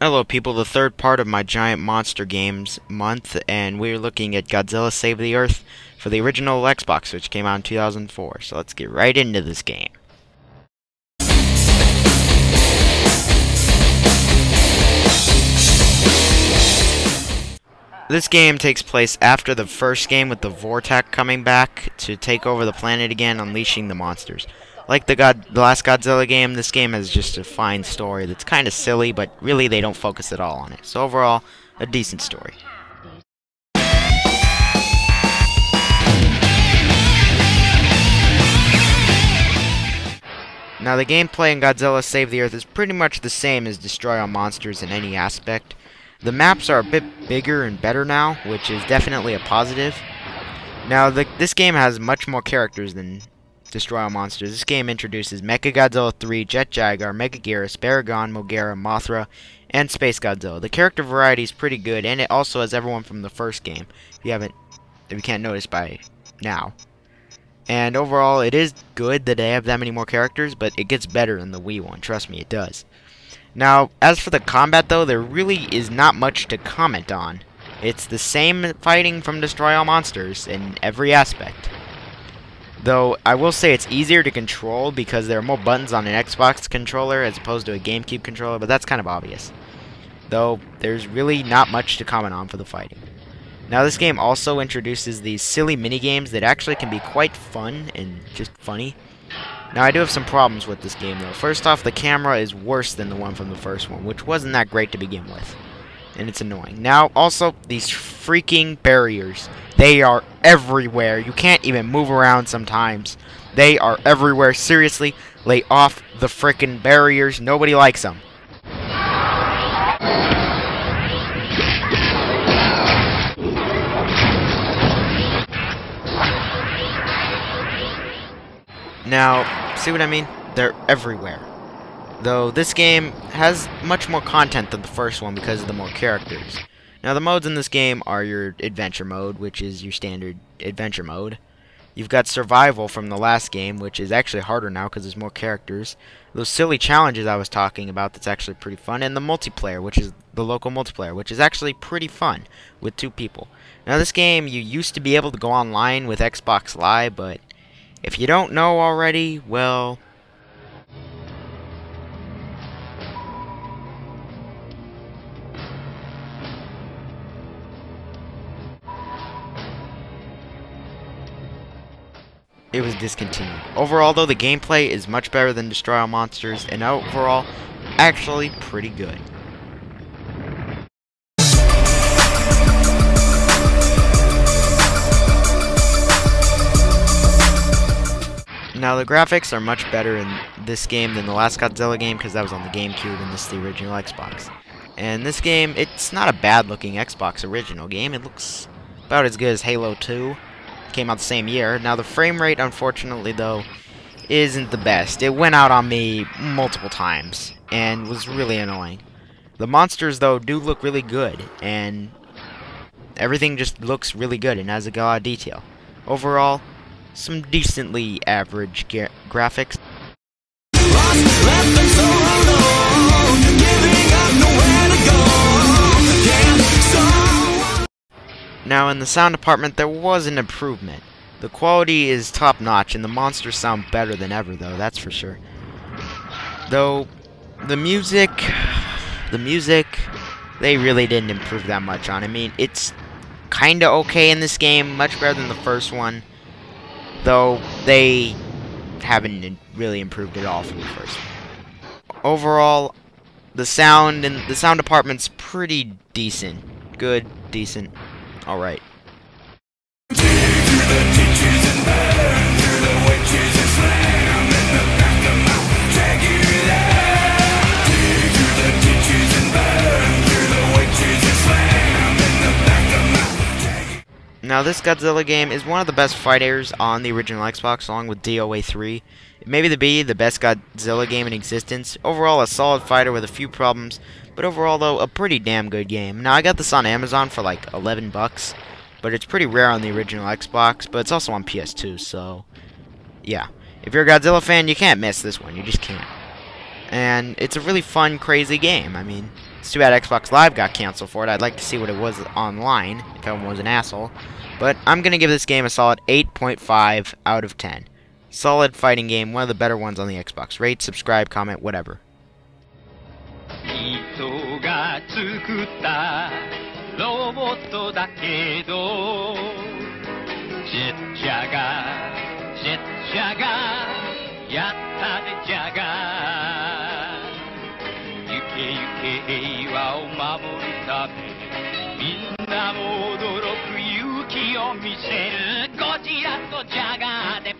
Hello people, the third part of my giant monster games month, and we're looking at Godzilla Save the Earth for the original Xbox, which came out in 2004. So let's get right into this game. This game takes place after the first game, with the Vortex coming back to take over the planet again, unleashing the monsters. Like the last Godzilla game, this game has just a fine story that's kind of silly, but really they don't focus at all on it. So overall, a decent story. Now the gameplay in Godzilla Save the Earth is pretty much the same as Destroy All Monsters in any aspect. The maps are a bit bigger and better now, which is definitely a positive. Now this game has much more characters than Destroy All Monsters. This game introduces Mechagodzilla 3, Jet Jaguar, Megaguirus, Baragon, Mogera, Mothra, and Space Godzilla. The character variety is pretty good, and it also has everyone from the first game. If you can't notice by now. And overall, it is good that they have that many more characters, but it gets better in the Wii one. Trust me, it does. Now, as for the combat, though, there really is not much to comment on. It's the same fighting from Destroy All Monsters in every aspect. Though, I will say it's easier to control because there are more buttons on an Xbox controller as opposed to a GameCube controller, but that's kind of obvious. Though, there's really not much to comment on for the fighting. Now, this game also introduces these silly minigames that actually can be quite fun and just funny. Now, I do have some problems with this game, though. First off, the camera is worse than the one from the first one, which wasn't that great to begin with. And it's annoying. Now, also, these freaking barriers. They are everywhere. You can't even move around sometimes. They are everywhere. Seriously, lay off the frickin' barriers. Nobody likes them. Now, see what I mean? They're everywhere. Though this game has much more content than the first one because of the more characters. Now, the modes in this game are your adventure mode, which is your standard adventure mode. You've got survival from the last game, which is actually harder now because there's more characters. Those silly challenges I was talking about, that's actually pretty fun. And the multiplayer, which is the local multiplayer, which is actually pretty fun with 2 people. Now, this game, you used to be able to go online with Xbox Live, but if you don't know already, well, it was discontinued. Overall, though, the gameplay is much better than Destroy All Monsters, and overall, actually pretty good. Now, the graphics are much better in this game than the last Godzilla game because that was on the GameCube and this is the original Xbox. And this game, it's not a bad-looking Xbox original game. It looks about as good as Halo 2. It came out the same year. Now, the frame rate, unfortunately, though, isn't the best. It went out on me multiple times and was really annoying. The monsters, though, do look really good, and everything just looks really good and has a lot of detail. Overall, some decently average graphics. Now, in the sound department, there was an improvement. The quality is top-notch, and the monsters sound better than ever, though, that's for sure. Though, the music, they really didn't improve that much on. I mean, it's kinda okay in this game, much better than the first one. Though they haven't really improved at all from the first one. Overall, the sound department's pretty decent. Good, decent, alright. Now, this Godzilla game is one of the best fighters on the original Xbox, along with DOA 3. It may be the best Godzilla game in existence. Overall, a solid fighter with a few problems, but overall, though, a pretty damn good game. Now, I got this on Amazon for like 11 bucks, but it's pretty rare on the original Xbox, but it's also on PS2, so yeah. If you're a Godzilla fan, you can't miss this one. You just can't. And it's a really fun, crazy game. I mean, It's too bad Xbox Live got canceled for it. I'd like to see what it was online, if everyone was an asshole. But I'm going to give this game a solid 8.5 out of 10. Solid fighting game, one of the better ones on the Xbox. Rate, subscribe, comment, whatever. 人が作ったロボットだけどジェッチャがやったでジャガー行け行け平和を守るためみんなも驚く勇気を見せるゴジラとジャガーで